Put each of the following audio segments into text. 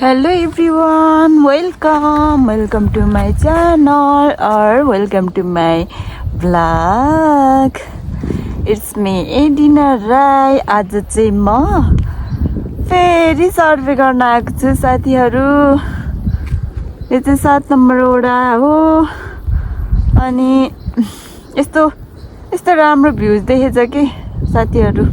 Hello everyone, welcome to my channel or welcome to my vlog. It's me Edina Rai. आज चाहिँ म फेरि survey गर्न आएको छु साथीहरु. यो चाहिँ 7 नम्बर वडा हो अनि यस्तो राम्रो भ्यूज देखेछ कि साथीहरु.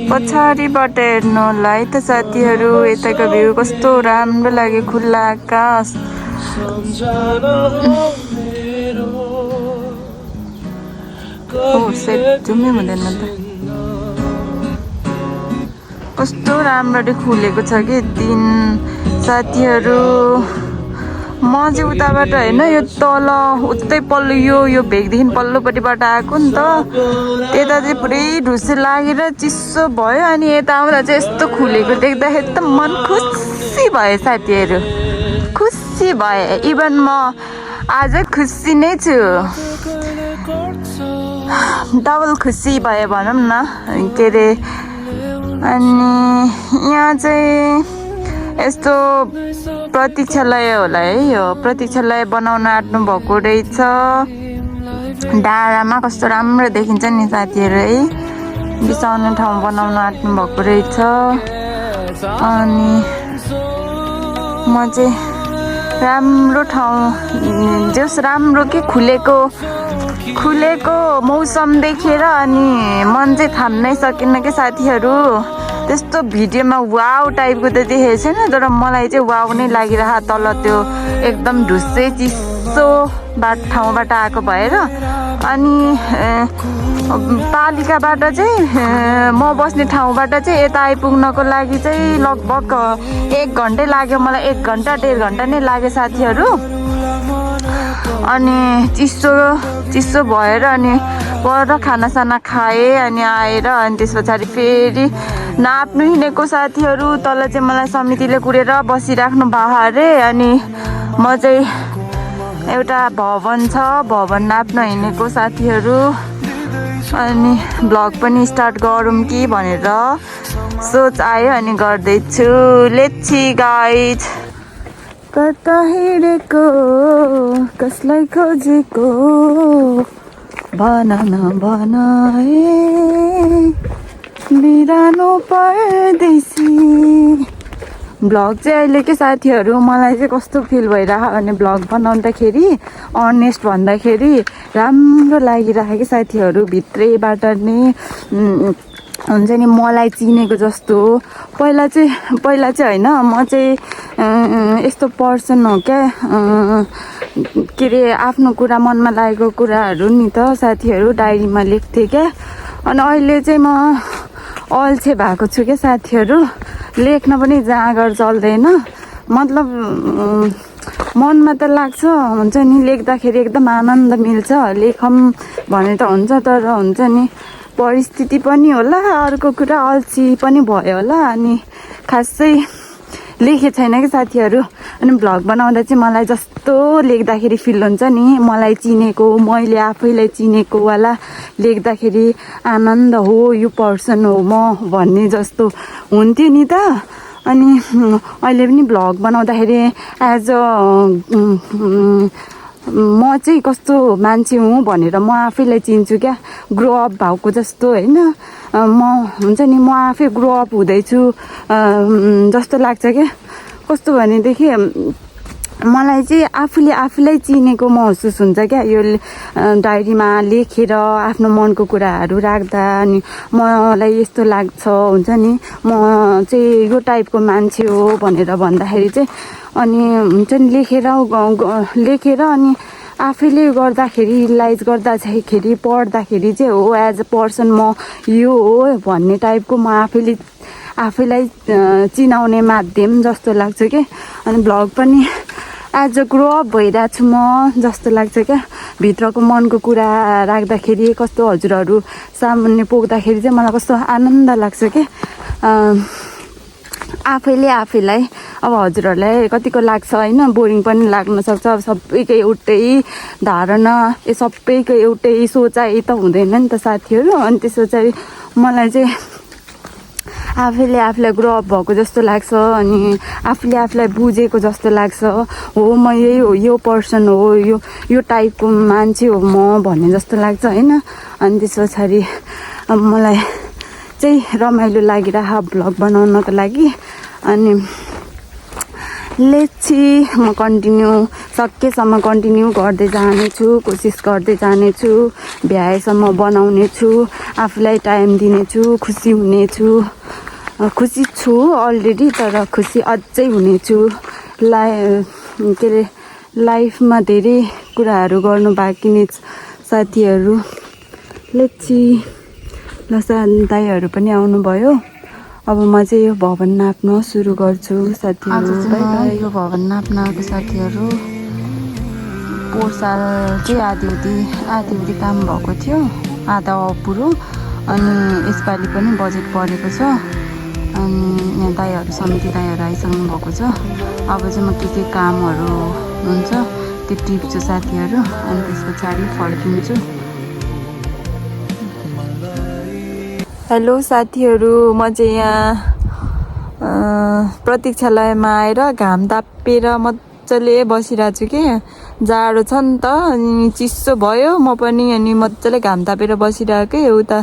पछाडिबाट हेर्नुलाई त साथीहरु यताको भ्यू कस्तो राम्रो लाग्यो. खुल्ला आकाश सेट जुमै हुँदैन त. कस्तो राम्ररी खुलेको छ कि दिन साथीहरु. म चाहिँ उताबाट हैन यो तल उतै पल्लो यो भेगदेखि पल्लोपट्टिबाट आएको नि त. त्यता चाहिँ पुरै ढुस्से लागेर चिसो भयो अनि यता आउँदा चाहिँ यस्तो खुलेको देख्दाखेरि त मन खुसी भयो साथीहरु. खुसी भए. इभन म आज खुसी नै छु. डबल खुसी भयो भनौँ न. के रे अनि यहाँ चाहिँ यस्तो प्रतीक्षालय होला है. यो प्रतीक्षालय बनाउन आँट्नु भएको रहेछ. डाँडामा कस्तो राम्रो देखिन्छ नि साथीहरु है. बिसाउने ठाउँ बनाउन आँट्नु भएको रहेछ. अनि म चाहिँ राम्रो ठाउँ जस राम्रो के खुलेको मौसम देखेर अनि मन चाहिँ थाम्नै सकिन्न के साथीहरु. त्यस्तो भिडियोमा वाउ टाइपको त देखेको छैन तर मलाई चाहिँ वाउ नै लागिरहा. तल त्यो एकदम ढुस्से चिसो ठाउँबाट आएको भएर अनि पालिकाबाट चाहिँ म बस्ने ठाउँबाट चाहिँ यता आइपुग्नको लागि चाहिँ लगभग 1 घण्टै लाग्यो मलाई. 1 घण्टा 1.5 घण्टा नै लाग्यो साथीहरु. अनि चिसो भएर अनि पर खानासाना खाए अनि आएर अनि त्यस पछाडि फेरि नाप्नु हिँडेको साथीहरु. तल चाहिँ मलाई समितिले कुरेर बसिराख्नु भयो अरे. अनि म चाहिँ एउटा भवन छ भवन नाप्न हिँडेको साथीहरु. अनि भ्लग पनि स्टार्ट गरौँ कि भनेर सोच आयो अनि गर्दैछु. Let's see guys. कता हिँडेको कसलाई खोजेको भन न भनाए बिरानो परदेशी. भ्लग चाहिँ अहिले के साथीहरु मलाई चाहिँ कस्तो फिल भइरहेको भने भ्लग बनाउँदाखेरि अनेस्ट भन्दाखेरि राम्रो लागिरहेको कि साथीहरु. भित्रैबाट नै हुन्छ नि मलाई चिनेको जस्तो. पहिला चाहिँ हैन म चाहिँ यस्तो पर्सन हो क्या. के रे आफ्नो कुरा मनमा लागेको कुराहरु नि त साथीहरु डायरीमा लेख्थे क्या. अनि अहिले चाहिँ म अल्छे भएको छु क्या साथीहरु. लेख्न पनि जाँगर चल्दैन. मतलब मनमा त लाग्छ हुन्छ नि लेख्दाखेरि एकदम आनन्द मिल्छ. लेखम भने त हुन्छ तर हुन्छ नि परिस्थिति पनि होला. अर्को कुरा अल्छी पनि भयो होला अनि खासै लेखे छैन कि साथीहरु. अनि भ्लग बनाउँदा चाहिँ मलाई जस्तो लेख्दाखेरि फिल हुन्छ नि मलाई चिनेको मैले आफैलाई चिनेको वाला लेख्दाखेरि आनन्द हो यो पर्सन हो म भन्ने जस्तो हुन्थ्यो नि त. अनि अहिले पनि भ्लग बनाउँदाखेरि एज अ म चाहिँ कस्तो मान्छे हुँ भनेर म आफैलाई चिन्छु क्या. ग्रो अप भएको जस्तो हैन. म हुन्छ नि म आफै ग्रो अप हुँदैछु जस्तो लाग्छ क्या. कस्तो भनेदेखि मलाई चाहिँ आफूलाई चिनेको महसुस हुन्छ क्या. यो डायरीमा लेखेर आफ्नो मनको कुराहरू राख्दा अनि मलाई यस्तो लाग्छ हुन्छ नि म चाहिँ यो टाइपको मान्छे हो भनेर भन्दाखेरि चाहिँ अनि हुन्छ नि लेखेर अनि आफैले गर्दाखेरि रियलाइज गर्दाखेरि पढ्दाखेरि चाहिँ हो एज अ पर्सन म यो हो भन्ने टाइपको म आफैलाई चिनाउने माध्यम जस्तो लाग्छ क्या. अनि भ्लग पनि एज अ ग्रो अप भइरहेको छु म जस्तो लाग्छ क्या. भित्रको मनको कुरा राख्दाखेरि कस्तो हजुरहरू सामान्य पुग्दाखेरि चाहिँ मलाई कस्तो आनन्द लाग्छ क्या. आफैलाई अब हजुरहरूलाई कतिको लाग्छ हैन बोरिङ पनि लाग्न सक्छ. अब सबैको एउटै धारणा सबैको एउटै सोचाइ त हुँदैन नि त साथीहरु. अनि त्यसो चाहिँ मलाई चाहिँ आफूले आफूलाई ग्रो अप भएको जस्तो लाग्छ अनि आफूले आफूलाई बुझेको जस्तो लाग्छ हो म यही हो यो पर्सन हो यो टाइपको मान्छे हो म भन्ने जस्तो लाग्छ होइन अनि त्यस पछाडि मलाई चाहिँ रमाइलो लागिरह भ्लग बनाउनको लागि अनि लेट्सी म सकेसम्म कन्टिन्यू गर्दै जानेछु कोसिस गर्दै जानेछु भ्याएसम्म बनाउने छु आफूलाई टाइम दिनेछु खुसी हुनेछु खुसी छु अलरेडी तर खुसी अझै हुनेछु के अरे लाइफमा धेरै कुराहरू गर्नु बाँकी नै साथीहरू लेट्सी ल दाइहरू पनि आउनुभयो अब म चाहिँ यो भवन नाप्न सुरु गर्छु साथीहरू यो भवन नाप्न आएको साथीहरू पोहोर साल चाहिँ आधी काम भएको थियो आधा अपुरो अनि यसपालि पनि बजेट परेको छ अनि यहाँ दाइहरू समिति दाइहरू आइसक्नु भएको छ अब चाहिँ म के कामहरू हुन्छ त्यो टिप्छु साथीहरू अनि त्यस पछाडि फर्किन्छु हेलो साथीहरू म चाहिँ यहाँ प्रतीक्षालयमा आएर घाम तापेर मजाले बसिरहेको छु कि जाडो छ नि त अनि चिसो भयो म पनि अनि मजाले घाम तापेर बसिरहेकै उता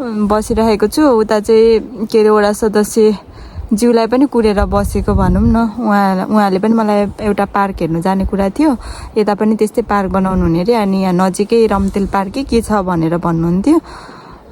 बसिरहेको छु उता चाहिँ के अरे वडा सदस्य ज्यूलाई पनि कुरेर बसेको भनौँ न उहाँले पनि मलाई एउटा पार्क हेर्नु जाने कुरा थियो यता पनि त्यस्तै पार्क बनाउनु हुने अरे अनि यहाँ नजिकै रम्तेल पार्क के छ भनेर भन्नुहुन्थ्यो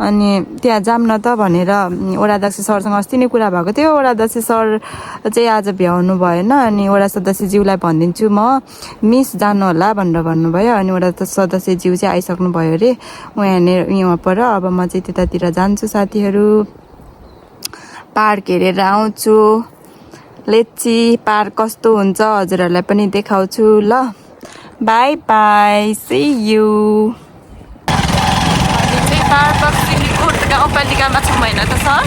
अनि त्यहाँ जाम न त भनेर वडाध्यक्ष सरसँग अस्ति नै कुरा भएको थियो वडाध्यक्ष सर चाहिँ आज भ्याउनु भएन अनि वडा सदस्यज्यूलाई भनिदिन्छु म मिस जानु होला भनेर भन्नुभयो अनि वडा सदस्यज्यू चाहिँ आइसक्नु भयो अरे यहाँ पर अब म चाहिँ त्यतातिर जान्छु साथीहरू पार्क हेरेर आउँछु लेट्सी पार्क कस्तो हुन्छ हजुरहरूलाई पनि देखाउँछु ल bye bye see you park Silikot गाउँपालिकामा छौँ होइन त सर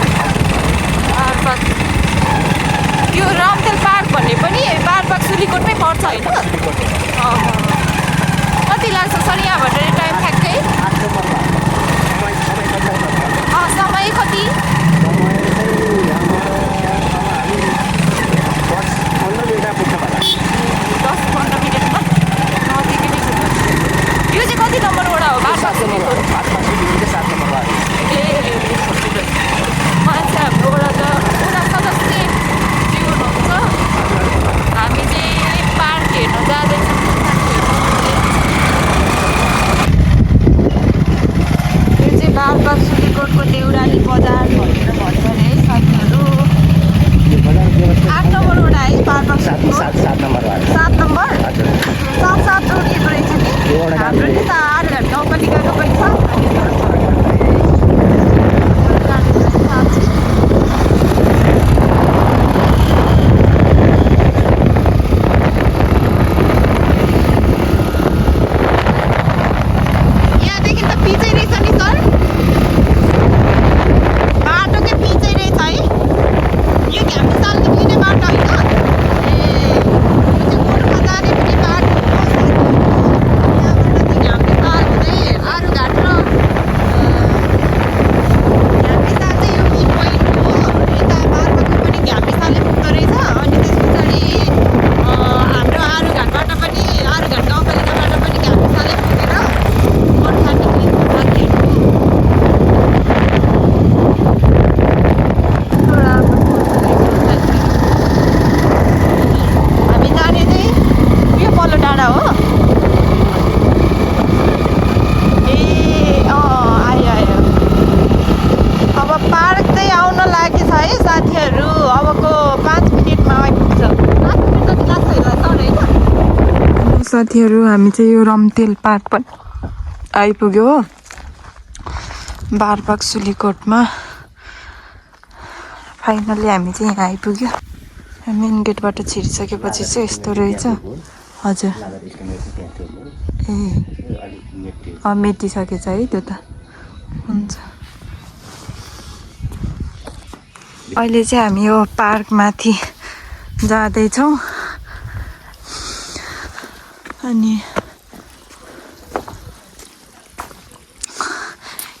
पार्क यो रम्तेल पार्क भन्ने पनि पार्क सिलिकोटमै पर्छ होइन कति लाग्छ सर यहाँबाट टाइम ठ्याक्कै समय कति 10-15 मिनटमा नजिकै नै छ यो चाहिँ कति नम्बर वडा हो मान्छे हाम्रो वडा सदस्य जिउ हुनुहुन्छ हामी चाहिँ पार्क हेर्न जाँदैछौँ यो चाहिँ पार्क सिलिकोटको देउराली बजार भनेर भन्छ अरे है साथीहरू 8 नम्बर वडा है पार्क 7 नम्बर 7 रोडीको रहेछ नि हाम्रो नि त 8 घन्टा गाउँपालिकाको पनि छ साथीहरू हामी चाहिँ यो रम्तेल पार्क पनि आइपुग्यो हो बारबाग सुलीकोटमा फाइनली हामी चाहिँ यहाँ आइपुग्यो मेन गेटबाट छिरिसकेपछि चाहिँ यस्तो रहेछ हजुर ए मेटिसकेछ है त्यो त हुन्छ अहिले चाहिँ हामी यो पार्कमाथि जाँदैछौँ अनि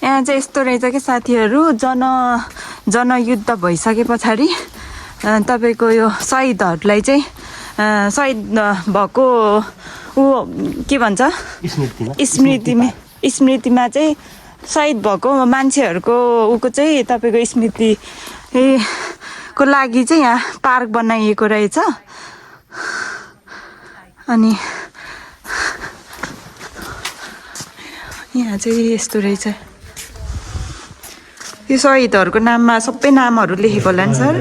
यहाँ चाहिँ यस्तो रहेछ कि साथीहरू जनयुद्ध भइसके पछाडि तपाईँको यो शहीदहरूलाई चाहिँ शहीद भएको ऊ के भन्छ स्मृतिमा चाहिँ शहीद भएको मान्छेहरूको ऊको चाहिँ तपाईँको स्मृति को लागि चाहिँ यहाँ पार्क बनाइएको रहेछ। अनि यहाँ चाहिँ यस्तो रहेछ। यो शहीदहरूको नाममा सबै नामहरू लेखेको होला नि सर?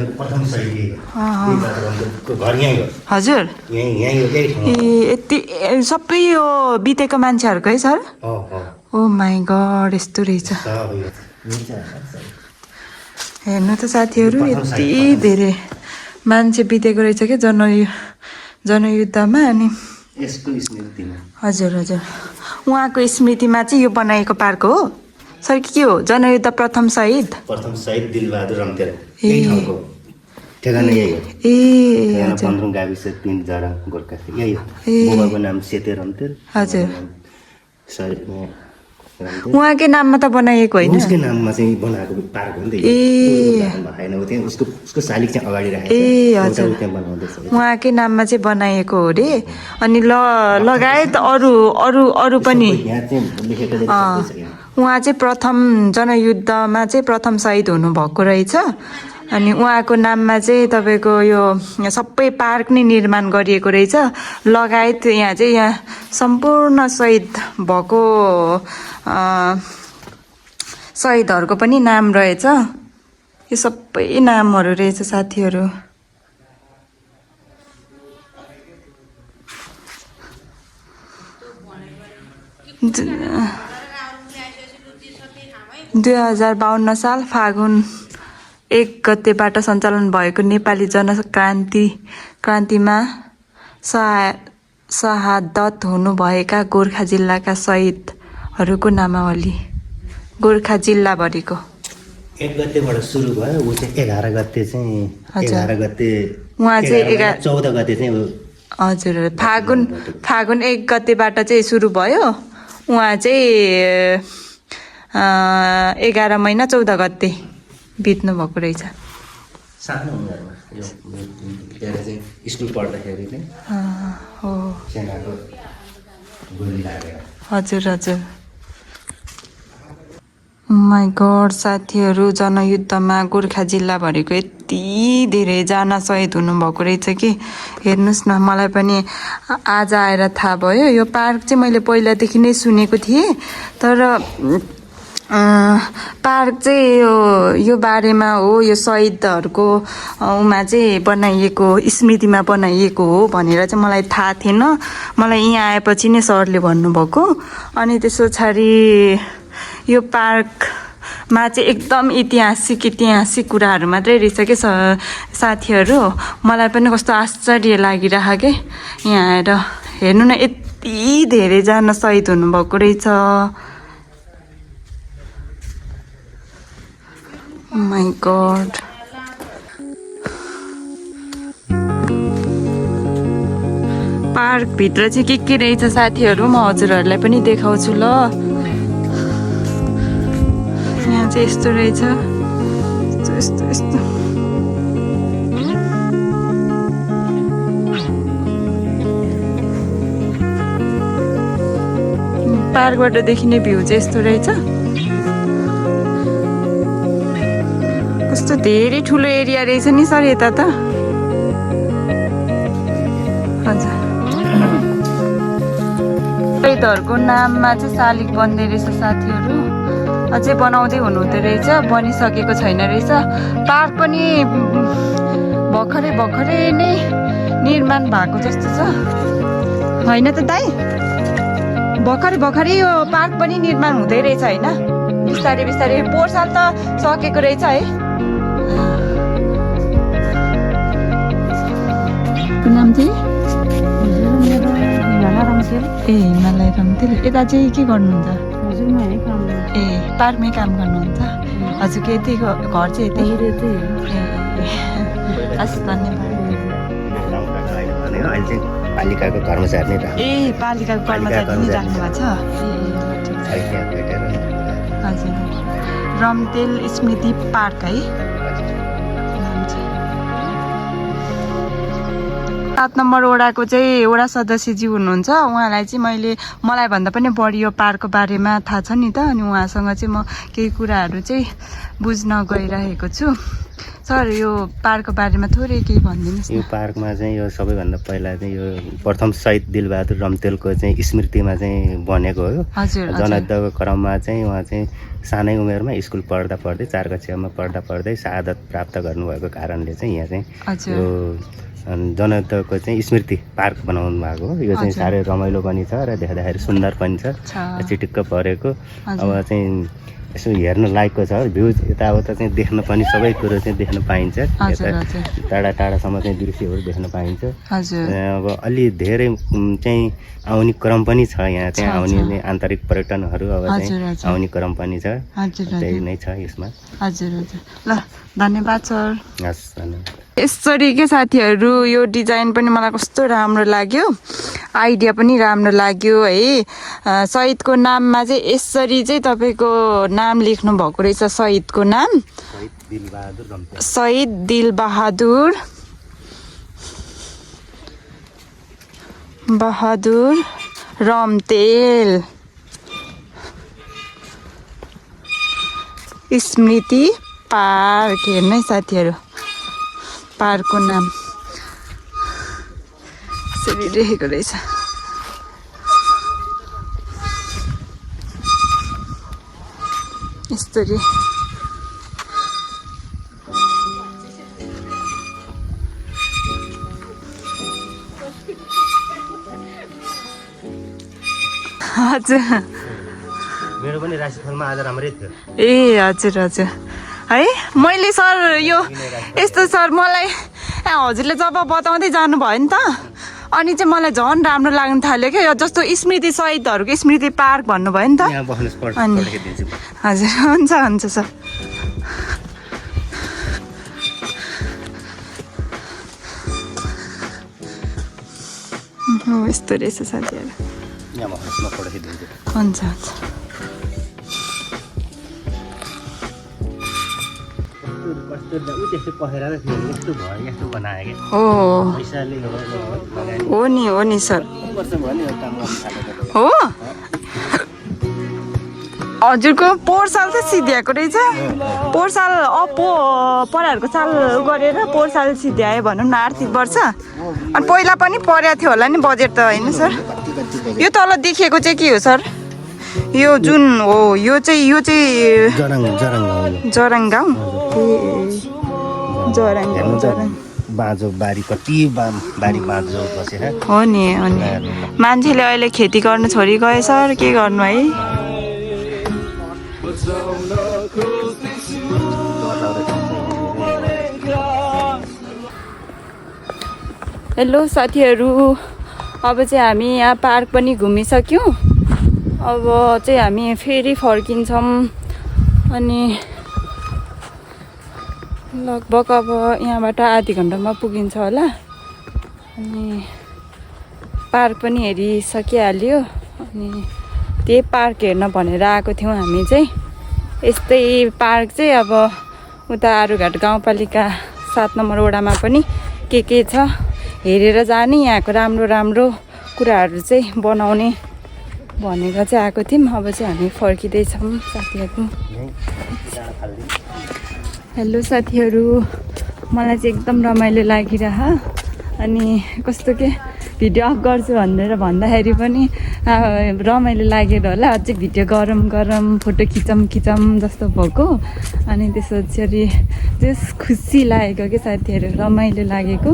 हजुर यति सबै यो बितेको मान्छेहरूको है सर? ओ माई गड यस्तो रहेछ। हेर्नु त साथीहरू यति धेरै मान्छे बितेको रहेछ क्या जनयुद्धमा। अनि हजुर हजुर उहाँको स्मृतिमा चाहिँ यो बनाएको पार्क हो सर के हो? जनयुद्ध प्रथम शहीद दिलबहादुर रम्तेल यही ठाउँको ठेगाना यही हो। हजुर पन्ध्रौं गाविस 3 जरा गोर्खा यही हो। बुबाको नाम सेते रम्तेल। हजुर उहाँकै नाममा त बनाइएको होइन? उसकै नाममा चाहिँ बनाएको पार्क हो नि त। हैन उ त्यहाँ उसको शालिग चाहिँ अगाडि राखेको छ। हजुर त्यहाँ बनाउँदैछ। उहाँकै नाममा चाहिँ बनाइएको हो रे। अनि लगायत अरू पनि यहाँ चाहिँ लेखेको छ। उहाँ चाहिँ प्रथम जनयुद्धमा चाहिँ प्रथम शहीद हुनुभएको रहेछ। अनि उहाँको नाममा चाहिँ तपाईँको यो सबै पार्क नै निर्माण गरिएको रहेछ। लगायत यहाँ चाहिँ यहाँ सम्पूर्ण शहीद भएको शहीदहरूको पनि नाम रहेछ। यो सबै नामहरू रहेछ साथीहरू। दुई 2052 साल फागुन 1 गतेबाट सञ्चालन भएको नेपाली क्रान्तिमा शहादत हुनुभएका गोर्खा जिल्लाका शहीदहरूको नामावली। गोर्खा जिल्लाभरिको 1 गतेबाट सुरु भयो। ऊ चाहिँ 11 गते चाहिँ 11 गते उहाँ चाहिँ 14 गते चाहिँ हजुर फागुन 1 गतेबाट चाहिँ सुरु भयो। उहाँ चाहिँ 11 महिना 14 गते बित्नु भएको रहेछ। सानो उमेरमा यो चाहिँ स्कुल पढ्दाखेरि चाहिँ हो सेनाको गोली लागेर। हजुर हजुर माई गड साथीहरू जनयुद्धमा गोर्खा जिल्लाभरिको यति धेरैजना शहीद हुनुभएको रहेछ कि हेर्नुहोस् न। मलाई पनि आज आएर थाहा भयो। यो पार्क चाहिँ मैले पहिलादेखि नै सुनेको थिएँ तर पार्क चाहिँ यो बारेमा हो यो शहीदहरूको उमा चाहिँ बनाइएको स्मृतिमा बनाइएको हो भनेर चाहिँ मलाई थाहा थिएन। मलाई यहाँ आएपछि नै सरले भन्नुभएको। अनि त्यस पछाडि यो पार्कमा चाहिँ एकदम ऐतिहासिक कुराहरू मात्रै रहेछ कि साथीहरू। मलाई पनि कस्तो आश्चर्य लागिरह के यहाँ आएर हेर्नु न यति धेरैजना शहीद हुनुभएको रहेछ। माई गड पार्कभित्र चाहिँ के रहेछ साथीहरू म हजुरहरूलाई पनि देखाउँछु ल। यहाँ चाहिँ यस्तो रहेछ यस्तो पार्कबाट देखिने भ्यू चाहिँ यस्तो रहेछ। कस्तो धेरै ठुलो एरिया रहेछ नि सर यता त। हजुर शहीदहरूको नाममा चाहिँ शालिग बन्दै रहेछ साथीहरू। अझै बनाउँदै हुनुहुँदो रहेछ। बनिसकेको छैन रहेछ। पार्क पनि भर्खरै नै निर्माण भएको जस्तो छ होइन त दाइ? भर्खरै यो पार्क पनि निर्माण हुँदै रहेछ होइन? बिस्तारै पोहोर साल त सकेको रहेछ है। नाम चाहिँ हिमालय रम्तेल। यता चाहिँ के गर्नुहुन्छ? ए पार्कमै काम गर्नुहुन्छ? हजुरको यतै घर चाहिँ यतै? हस् धन्यवाद। पालिकाको कर्मचारी नै ए पालिकाको कर्मचारी नै राख्नु भएको छ? हजुर रम्तेल स्मृति पार्क है? 7 नम्बर वडाको चाहिँ वडा सदस्यज्यू हुनुहुन्छ। उहाँलाई चाहिँ मलाई भन्दा पनि बढी यो पार्कको बारेमा थाहा छ नि त, अनि उहाँसँग चाहिँ म केही कुराहरू चाहिँ बुझ्न गइरहेको छु। सर यो पार्कको बारेमा थोरै केही भनिदिनुहोस् न। यो पार्कमा चाहिँ यो सबैभन्दा पहिला चाहिँ यो प्रथम शहीद दिलबहादुर रम्तेलको चाहिँ स्मृतिमा चाहिँ बनेको हो। जनयुद्धको क्रममा चाहिँ उहाँ चाहिँ सानै उमेरमा स्कुल पढ्दा पढ्दै 4 कक्षामा पढ्दा पढ्दै शहादत प्राप्त गर्नुभएको कारणले चाहिँ यहाँ चाहिँ यो जनयुद्धको चाहिँ स्मृति पार्क बनाउनु भएको हो। यो चाहिँ साह्रै रमाइलो पनि छ र देख्दाखेरि सुन्दर पनि छ, चिटिक्क परेको। अब चाहिँ यसो हेर्न लायकको छ, भ्यू यताउता चाहिँ देख्न पनि सबै कुरो चाहिँ देख्न पाइन्छ। टाढा टाढासम्म चाहिँ दृश्यहरू देख्न पाइन्छ। अब अलि धेरै चाहिँ आउने क्रम पनि छ, यहाँ चाहिँ आउने आन्तरिक पर्यटनहरू अब चाहिँ आउने क्रम पनि छ। त्यही नै छ यसमा। हजुर हजुर, ल धन्यवाद सर। हस् धन्यवाद। यसरी के साथीहरू, यो डिजाइन पनि मलाई कस्तो राम्रो लाग्यो, आइडिया पनि राम्रो लाग्यो है। शहीदको नाममा चाहिँ यसरी चाहिँ तपाईँको नाम लेख्नु भएको रहेछ। शहीदको नाम शहीद दिलबहादुर रम्तेल स्मृति पार्क। हेर्नु है साथीहरू, पार्कको नाम यसरी लेखेको रहेछ। यसरी हजुर, मेरो पनि राशिफलमा आज राम्रै थियो। ए हजुर हजुर है। मैले सर यो यस्तो सर मलाई हजुरले जब बताउँदै जानुभयो नि त, अनि चाहिँ मलाई झन् राम्रो लाग्न थाल्यो क्या। यो जस्तो स्मृति शहीदहरूको स्मृति पार्क भन्नुभयो नि त। अनि हजुर, हुन्छ हुन्छ सर। यस्तो रहेछ साथीहरू। हुन्छ हुन्छ। हो नि सर, हो हजुरको पोहोर साल त सिध्याएको रहेछ। पोहोर साल पढाहरूको साल गरेर पोहोर साल सिध्यायो भनौँ न, आर्थिक वर्ष। अनि पहिला पनि परेको थियो होला नि बजेट त, होइन सर? यो तल देखिएको चाहिँ के हो सर? यो जुन हो यो चाहिँ जरङ गाउँ। बाँझो बारी कति बारी बाँझो बसेर हो नि। मान्छेले अहिले खेती गर्नु छोडी गए सर, के गर्नु है। हेलो साथीहरू, अब चाहिँ हामी यहाँ पार्क पनि घुमिसक्यौँ। अब चाहिँ हामी फेरि फर्किन्छौँ। अनि लगभग अब यहाँबाट आधी घन्टामा पुगिन्छ होला। अनि पार्क पनि हेरिसकिहाल्यो। अनि त्यही पार्क हेर्न भनेर आएको थियौँ हामी चाहिँ। यस्तै पार्क चाहिँ अब उता आरुघाट गाउँपालिका 7 नम्बर वडामा पनि के छ हेरेर जाने, यहाँको राम्रो राम्रो कुराहरू चाहिँ बनाउने भनेर चाहिँ आएको थियौँ। अब चाहिँ हामी फर्किँदैछौँ साथीहरू। हेलो साथीहरू, मलाई चाहिँ एकदम रमाइलो लागिरह। अनि कस्तो के भिडियो अफ गर्छु भनेर भन्दाखेरि पनि रमाइलो लागेर होला। अझै भिडियो गरम फोटो खिचौँ जस्तो भएको। अनि त्यसपछि त्यस खुसी लागेको के साथीहरू, रमाइलो लागेको।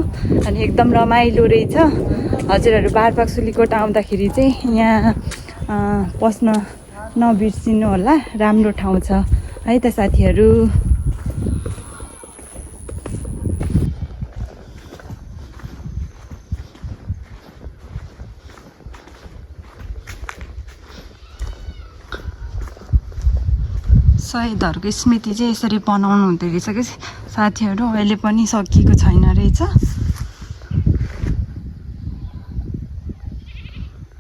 अनि एकदम रमाइलो रहेछ। हजुरहरू बारपाक्सुलीकोट आउँदाखेरि चाहिँ यहाँ पस्न नबिर्सिनु होला, राम्रो ठाउँ छ है त साथीहरू। शहीदहरूको स्मृति चाहिँ यसरी बनाउनु हुँदो रहेछ कि साथीहरू। अहिले पनि सकिएको छैन रहेछ,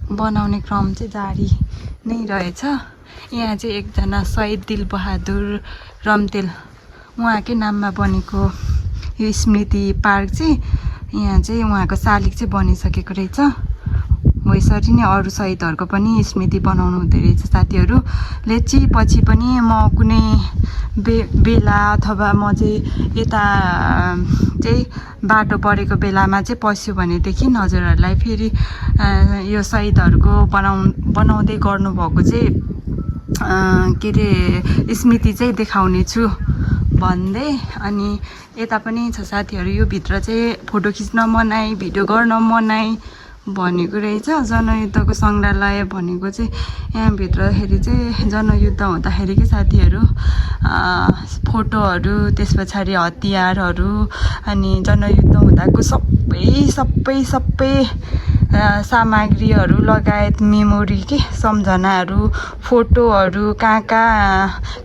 बनाउने क्रम चाहिँ जारी नै रहेछ। यहाँ चाहिँ एकजना शहीद दिलबहादुर रम्तेल उहाँकै नाममा बनेको यो स्मृति पार्क चाहिँ यहाँ चाहिँ उहाँको शालिग चाहिँ बनिसकेको रहेछ हो यसरी नै अरू शहीदहरूको पनि स्मृति बनाउनु हुँदो रहेछ साथीहरूले चाहिँ पछि पनि म कुनै बेला अथवा म चाहिँ यता चाहिँ बाटो परेको बेलामा चाहिँ पस्यो भनेदेखि हजुरहरूलाई फेरि यो शहीदहरूको बनाउँदै गर्नुभएको चाहिँ के अरे स्मृति चाहिँ देखाउने छु भन्दै अनि यता पनि छ साथीहरू यो भित्र चाहिँ फोटो खिच्न मनाई भिडियो गर्न मनाई भनेको रहेछ जनयुद्धको सङ्ग्रहालय भनेको चाहिँ यहाँभित्रखेरि चाहिँ जनयुद्ध हुँदाखेरिकै साथीहरू फोटोहरू त्यस पछाडि हतियारहरू अनि जनयुद्ध हुँदाको सबै सामग्रीहरू लगायत मेमोरी के सम्झनाहरू फोटोहरू कहाँ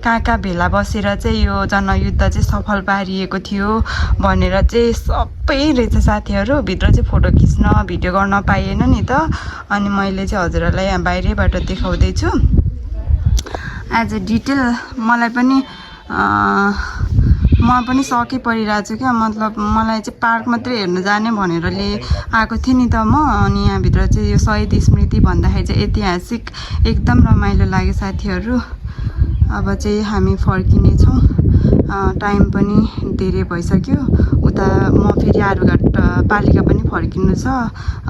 कहाँ भेला बसेर चाहिँ यो जनयुद्ध चाहिँ सफल पारिएको थियो भनेर चाहिँ सबै रहेछ साथीहरू भित्र चाहिँ फोटो खिच्न भिडियो गर्न पाइएन नि त अनि मैले चाहिँ हजुरहरूलाई यहाँ बाहिरैबाट देखाउँदैछु एज अ डिटेल मलाई पनि म पनि सकै परिरहेको छु क्या मतलब मलाई चाहिँ पार्क मात्रै हेर्न जाने भनेर आएको थिएँ नि त म अनि यहाँभित्र चाहिँ यो शहीद स्मृति भन्दाखेरि चाहिँ ऐतिहासिक एकदम रमाइलो लाग्यो साथीहरू अब चाहिँ हामी फर्किनेछौँ टाइम पनि धेरै भइसक्यो उता म फेरि आरुघाट पालिका पनि फर्किनु छ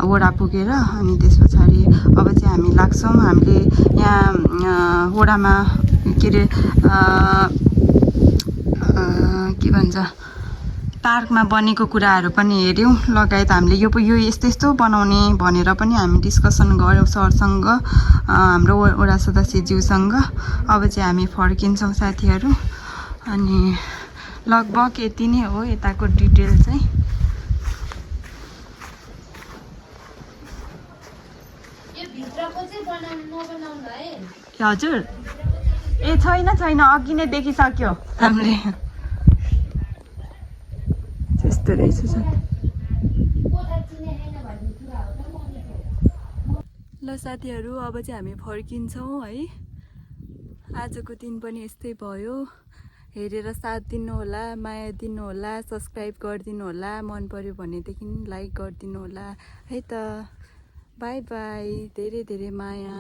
वडा पुगेर अनि त्यस पछाडि अब चाहिँ हामी लाग्छौँ हामीले यहाँ वडामा के अरे के भन्छ पार्कमा बनेको कुराहरू पनि हेऱ्यौँ लगायत हामीले यो यस्तो बनाउने भनेर पनि हामी डिस्कसन गऱ्यौँ सरसँग हाम्रो वडा सदस्यज्यूसँग अब चाहिँ हामी फर्किन्छौँ साथीहरू अनि लगभग यति नै हो यताको डिटेल चाहिँ हजुर ए छैन अघि नै देखिसक्यो हामीले त्यस्तो रहेछ ल साथीहरू अब चाहिँ हामी फर्किन्छौँ है आजको दिन पनि यस्तै भयो हेरेर साथ दिनुहोला माया दिनुहोला सब्सक्राइब गरिदिनु होला मन पर्यो भनेदेखि लाइक गरिदिनु होला है त बाई बाई धेरै धेरै माया